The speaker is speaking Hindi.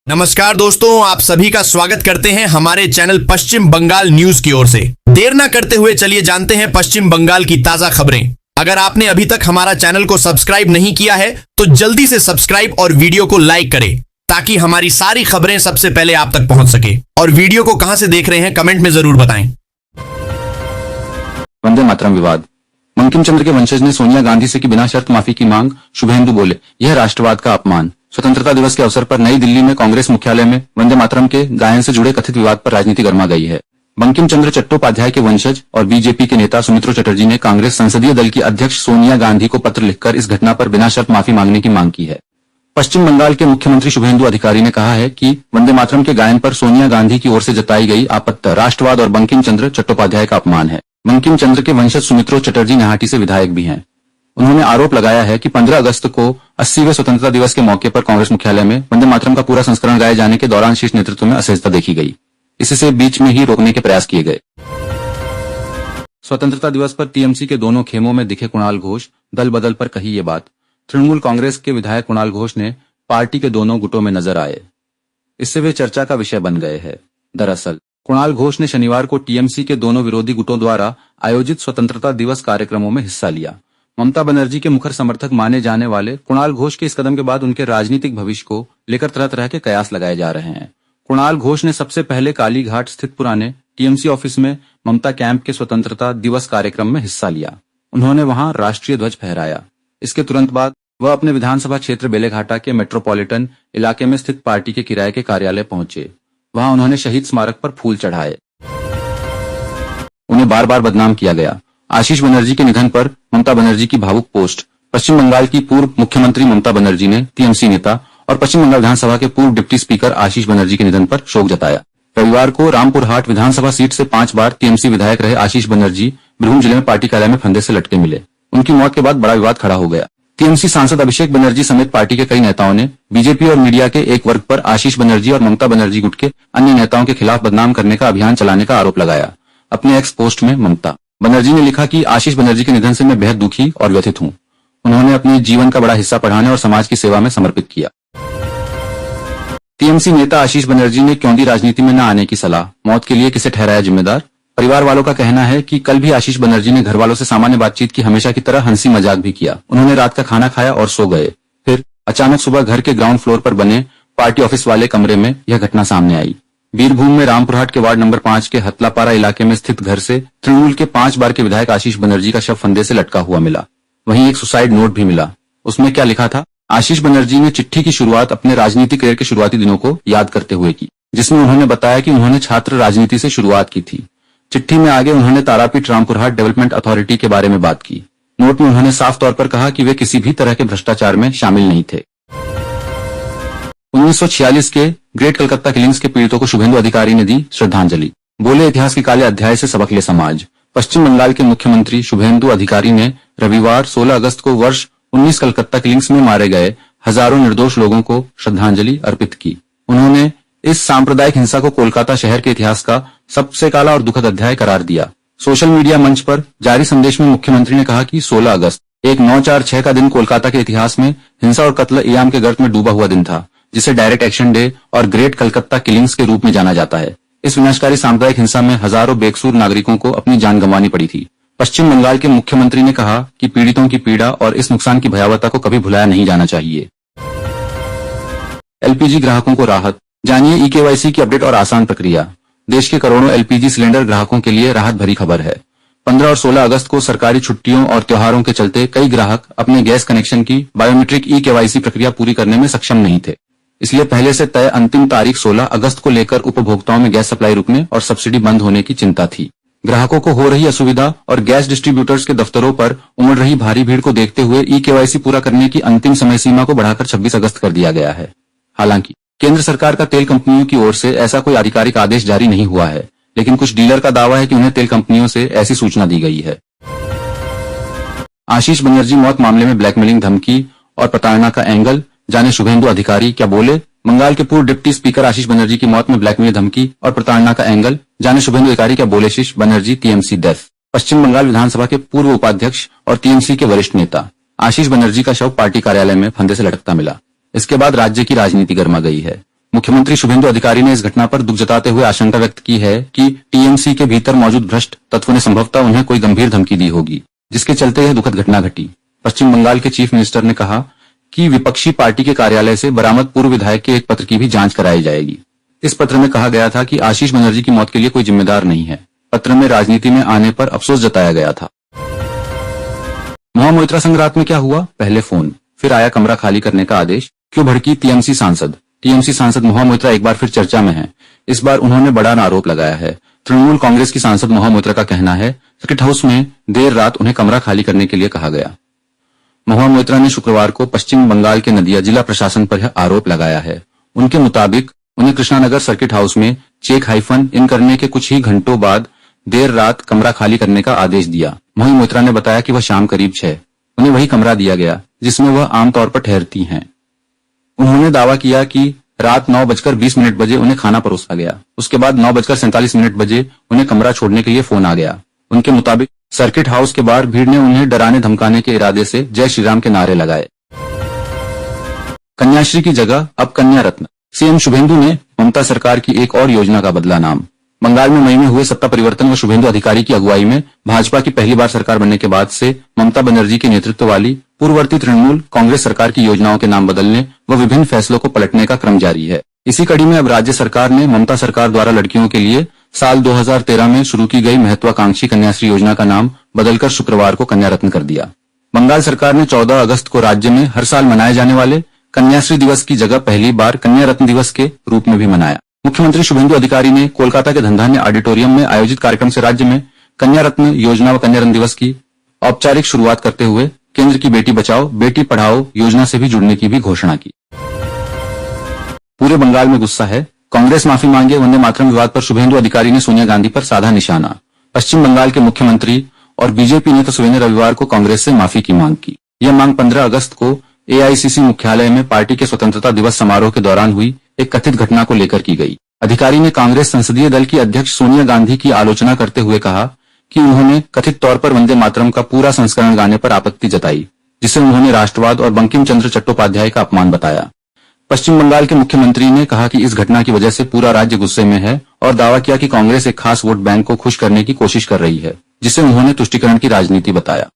नमस्कार दोस्तों, आप सभी का स्वागत करते हैं हमारे चैनल पश्चिम बंगाल न्यूज की ओर से। देर ना करते हुए चलिए जानते हैं पश्चिम बंगाल की ताजा खबरें। अगर आपने अभी तक हमारा चैनल को सब्सक्राइब नहीं किया है तो जल्दी से सब्सक्राइब और वीडियो को लाइक करें ताकि हमारी सारी खबरें सबसे पहले आप तक पहुंच सके। और वीडियो को कहां से देख रहे हैं कमेंट में जरूर बताएं। वंदे मातरम विवाद। बंकिम चंद्र के वंशज ने सोनिया गांधी से की बिना शर्त माफी की मांग। शुभेंदु बोले, यह राष्ट्रवाद का अपमान। स्वतंत्रता दिवस के अवसर पर नई दिल्ली में कांग्रेस मुख्यालय में वंदे मातरम के गायन से जुड़े कथित विवाद पर राजनीति गर्मा गई है। बंकिम चंद्र चट्टोपाध्याय के वंशज और बीजेपी के नेता सुमित्रा चटर्जी ने कांग्रेस संसदीय दल की अध्यक्ष सोनिया गांधी को पत्र लिखकर इस घटना पर बिना शर्त माफी मांगने की मांग की है। पश्चिम बंगाल के मुख्यमंत्री शुभेंदु अधिकारी ने कहा है कि वंदे मातरम के गायन पर सोनिया गांधी की ओर से जताई गई आपत्ति राष्ट्रवाद और बंकिम चंद्र चट्टोपाध्याय का अपमान है। बंकिम चंद्र के वंशज सुमित्रा चटर्जी नहाटी से विधायक भी हैं। उन्होंने आरोप लगाया है कि 15 अगस्त को 80वें स्वतंत्रता दिवस के मौके पर कांग्रेस मुख्यालय में वंदे मातरम का पूरा संस्करण गाए जाने के दौरान शीर्ष नेतृत्व में असहजता देखी गई। इससे बीच में ही रोकने के प्रयास किए गए। स्वतंत्रता दिवस पर टीएमसी के दोनों खेमों में दिखे कुणाल घोष। दल बदल पर कही ये बात। तृणमूल कांग्रेस के विधायक कुणाल घोष ने पार्टी के दोनों गुटों में नजर आए। इससे वे चर्चा का विषय बन गए हैं। दरअसल कुणाल घोष ने शनिवार को टीएमसी के दोनों विरोधी गुटों द्वारा आयोजित स्वतंत्रता दिवस कार्यक्रमों में हिस्सा लिया। ममता बनर्जी के मुखर समर्थक माने जाने वाले कुणाल घोष के इस कदम के बाद उनके राजनीतिक भविष्य को लेकर तरह तरह के कयास लगाए जा रहे हैं। कुणाल घोष ने सबसे पहले कालीघाट स्थित पुराने टीएमसी ऑफिस में ममता कैंप के स्वतंत्रता दिवस कार्यक्रम में हिस्सा लिया। उन्होंने वहां राष्ट्रीय ध्वज फहराया। इसके तुरंत बाद वह अपने विधानसभा क्षेत्र बेलेघाटा के मेट्रोपॉलिटन इलाके में स्थित पार्टी के किराए के कार्यालय पहुंचे। वहां उन्होंने शहीद स्मारक पर फूल चढ़ाए। उन्हें बार बार बदनाम किया गया। आशीष बनर्जी के निधन पर ममता बनर्जी की भावुक पोस्ट। पश्चिम बंगाल की पूर्व मुख्यमंत्री ममता बनर्जी ने टीएमसी नेता और पश्चिम बंगाल विधानसभा के पूर्व डिप्टी स्पीकर आशीष बनर्जी के निधन पर शोक जताया। रविवार को रामपुरहाट विधानसभा सीट से 5 बार टीएमसी विधायक रहे आशीष बनर्जी बीरभूम जिले में पार्टी कार्यालय में फंदे से लटके मिले। उनकी मौत के बाद बड़ा विवाद खड़ा हो गया। टीएमसी सांसद अभिषेक बनर्जी समेत पार्टी के कई नेताओं ने बीजेपी और मीडिया के एक वर्ग पर आशीष बनर्जी और ममता बनर्जी गुट के अन्य नेताओं के खिलाफ बदनाम करने का अभियान चलाने का आरोप लगाया। अपने एक्स पोस्ट में ममता बनर्जी ने लिखा कि आशीष बनर्जी के निधन से मैं बेहद दुखी और व्यथित हूं। उन्होंने अपने जीवन का बड़ा हिस्सा पढ़ाने और समाज की सेवा में समर्पित किया। टीएमसी नेता आशीष बनर्जी ने क्यों दी राजनीति में न आने की सलाह। मौत के लिए किसे ठहराया जिम्मेदार। परिवार वालों का कहना है कि कल भी आशीष बनर्जी ने घर वालों से सामान्य बातचीत की, हमेशा की तरह हंसी मजाक भी किया। उन्होंने रात का खाना खाया और सो गए। फिर अचानक सुबह घर के ग्राउंड फ्लोर पर बने पार्टी ऑफिस वाले कमरे में यह घटना सामने आई। बीरभूम में रामपुरहाट के वार्ड नंबर 5 के हतलापारा इलाके में स्थित घर से तृणमूल के 5 बार के विधायक आशीष बनर्जी का शव फंदे से लटका हुआ मिला। वहीं एक सुसाइड नोट भी मिला। उसमें क्या लिखा था। आशीष बनर्जी ने चिट्ठी की शुरुआत अपने राजनीतिक करियर के शुरुआती दिनों को याद करते हुए की, जिसमें उन्होंने बताया कि उन्होंने छात्र राजनीति से शुरुआत की थी। चिट्ठी में आगे उन्होंने तारापीठ रामपुरहाट डेवलपमेंट अथॉरिटी के बारे में बात की। नोट में उन्होंने साफ तौर पर कहा कि वे किसी भी तरह के भ्रष्टाचार में शामिल नहीं थे। 1946 के ग्रेट कलकत्ता किलिंग्स के पीड़ितों को शुभेंदु अधिकारी ने दी श्रद्धांजलि। बोले, इतिहास के काले अध्याय से सबक ले समाज। पश्चिम बंगाल के मुख्यमंत्री शुभेंदु अधिकारी ने रविवार 16 अगस्त को वर्ष 19 कलकत्ता किलिंग्स में मारे गए हजारों निर्दोष लोगों को श्रद्धांजलि अर्पित की। उन्होंने इस सांप्रदायिक हिंसा को कोलकाता शहर के इतिहास का सबसे काला और दुखद अध्याय करार दिया। सोशल मीडिया मंच पर जारी संदेश में मुख्यमंत्री ने कहा कि 16 अगस्त एक 946 का दिन कोलकाता के इतिहास में हिंसा और कत्ल इयाम के गर्त में डूबा हुआ दिन था, जिसे डायरेक्ट एक्शन डे और ग्रेट कलकत्ता किलिंग्स के रूप में जाना जाता है। इस विनाशकारी सामुदायिक हिंसा में हजारों बेकसूर नागरिकों को अपनी जान गंवानी पड़ी थी। पश्चिम बंगाल के मुख्यमंत्री ने कहा कि पीड़ितों की पीड़ा और इस नुकसान की भयावहता को कभी भुलाया नहीं जाना चाहिए। एलपीजी ग्राहकों को राहत। जानिए ई-केवाईसी की अपडेट और आसान प्रक्रिया। देश के करोड़ों एलपीजी सिलेंडर ग्राहकों के लिए राहत भरी खबर है। 15 और 16 अगस्त को सरकारी छुट्टियों और त्योहारों के चलते कई ग्राहक अपने गैस कनेक्शन की बायोमेट्रिक ई-केवाईसी प्रक्रिया पूरी करने में सक्षम नहीं थे। इसलिए पहले से तय अंतिम तारीख 16 अगस्त को लेकर उपभोक्ताओं में गैस सप्लाई रुकने और सब्सिडी बंद होने की चिंता थी। ग्राहकों को हो रही असुविधा और गैस डिस्ट्रीब्यूटर्स के दफ्तरों पर उमड़ रही भारी भीड़ को देखते हुए ई-केवाईसी पूरा करने की अंतिम समय सीमा को बढ़ाकर 26 अगस्त कर दिया गया है। हालांकि केंद्र सरकार का तेल कंपनियों की ओर से ऐसा कोई आधिकारिक आदेश जारी नहीं हुआ है, लेकिन कुछ डीलर का दावा है कि उन्हें तेल कंपनियों से ऐसी सूचना दी गई है। आशीष बनर्जी मौत मामले में ब्लैकमेलिंग, धमकी और प्रताड़ना का एंगल। जाने शुभेंदु अधिकारी क्या बोले। बंगाल के पूर्व डिप्टी स्पीकर आशीष बनर्जी की मौत में ब्लैकमेल, धमकी और प्रताड़ना का एंगल। जाने शुभेंदु अधिकारी क्या बोले आशीष बनर्जी टीएमसी डेथ। पश्चिम बंगाल विधानसभा के पूर्व उपाध्यक्ष और टीएमसी के वरिष्ठ नेता आशीष बनर्जी का शव पार्टी कार्यालय में फंदे से लटकता मिला। इसके बाद राज्य की राजनीति गर्मा गई है। मुख्यमंत्री शुभेंदु अधिकारी ने इस घटना पर दुख जताते हुए आशंका व्यक्त की है कि टीएमसी के भीतर मौजूद भ्रष्ट तत्वों ने संभवतः उन्हें कोई गंभीर धमकी दी होगी, जिसके चलते यह दुखद घटना घटी। पश्चिम बंगाल के चीफ मिनिस्टर ने कहा कि विपक्षी पार्टी के कार्यालय से बरामद पूर्व विधायक के एक पत्र की भी जांच कराई जाएगी। इस पत्र में कहा गया था कि आशीष बनर्जी की मौत के लिए कोई जिम्मेदार नहीं है। पत्र में राजनीति में आने पर अफसोस जताया गया था। महा संघ में क्या हुआ? पहले फोन, फिर आया कमरा खाली करने का आदेश। क्यों भड़की टीएमसी सांसद? टीएमसी सांसद महुआ मोइत्रा एक बार फिर चर्चा में है। इस बार उन्होंने बड़ा आरोप लगाया है। तृणमूल कांग्रेस की सांसद महुआ मोइत्रा का कहना है सर्किट हाउस में देर रात उन्हें कमरा खाली करने के लिए कहा गया। महुआ मोइत्रा ने शुक्रवार को पश्चिम बंगाल के नदिया जिला प्रशासन पर यह आरोप लगाया है। उनके मुताबिक उन्हें कृष्णानगर सर्किट हाउस में चेक हाइफन इन करने के कुछ ही घंटों बाद देर रात कमरा खाली करने का आदेश दिया। महुआ मोइत्रा ने बताया कि वह शाम करीब 6 उन्हें वही कमरा दिया गया जिसमें वह आमतौर पर ठहरती हैं। उन्होंने दावा किया कि रात 9:20 बजे उन्हें खाना परोसा गया। उसके बाद 9:47 बजे उन्हें कमरा छोड़ने के लिए फोन आ गया। उनके मुताबिक सर्किट हाउस के बाहर भीड़ ने उन्हें डराने धमकाने के इरादे से जय श्री राम के नारे लगाए। कन्याश्री की जगह अब कन्या रत्न। सीएम शुभेंदु ने ममता सरकार की एक और योजना का बदला नाम। बंगाल में मई में हुए सत्ता परिवर्तन व शुभेंदु अधिकारी की अगुवाई में भाजपा की पहली बार सरकार बनने के बाद से ममता बनर्जी के नेतृत्व वाली पूर्ववर्ती तृणमूल कांग्रेस सरकार की योजनाओं के नाम बदलने व विभिन्न फैसलों को पलटने का क्रम जारी है। इसी कड़ी में अब राज्य सरकार ने ममता सरकार द्वारा लड़कियों के लिए साल 2013 में शुरू की गई महत्वाकांक्षी कन्याश्री योजना का नाम बदलकर शुक्रवार को कन्या रत्न कर दिया। बंगाल सरकार ने 14 अगस्त को राज्य में हर साल मनाए जाने वाले कन्याश्री दिवस की जगह पहली बार कन्या रत्न दिवस के रूप में भी मनाया। मुख्यमंत्री शुभेंदु अधिकारी ने कोलकाता के धनधान्य ऑडिटोरियम में आयोजित कार्यक्रम से राज्य में कन्या रत्न योजना व कन्या रत्न दिवस की औपचारिक शुरुआत करते हुए केंद्र की बेटी बचाओ बेटी पढ़ाओ योजना से भी जुड़ने की भी घोषणा की। पूरे बंगाल में गुस्सा है, कांग्रेस माफी मांगे। वंदे मातरम विवाद पर शुभेंदु अधिकारी ने सोनिया गांधी पर साधा निशाना। पश्चिम बंगाल के मुख्यमंत्री और बीजेपी नेता सुवेने रविवार को कांग्रेस से माफी की मांग की। यह मांग 15 अगस्त को एआईसीसी मुख्यालय में पार्टी के स्वतंत्रता दिवस समारोह के दौरान हुई एक कथित घटना को लेकर की गई। अधिकारी ने कांग्रेस संसदीय दल की अध्यक्ष सोनिया गांधी की आलोचना करते हुए कहा कि उन्होंने कथित तौर पर वंदे मातरम का पूरा संस्करण गाने पर आपत्ति जताई, जिसे उन्होंने राष्ट्रवाद और बंकिम चंद्र चट्टोपाध्याय का अपमान बताया। पश्चिम बंगाल के मुख्यमंत्री ने कहा कि इस घटना की वजह से पूरा राज्य गुस्से में है और दावा किया कि कांग्रेस एक खास वोट बैंक को खुश करने की कोशिश कर रही है, जिसे उन्होंने तुष्टीकरण की राजनीति बताया।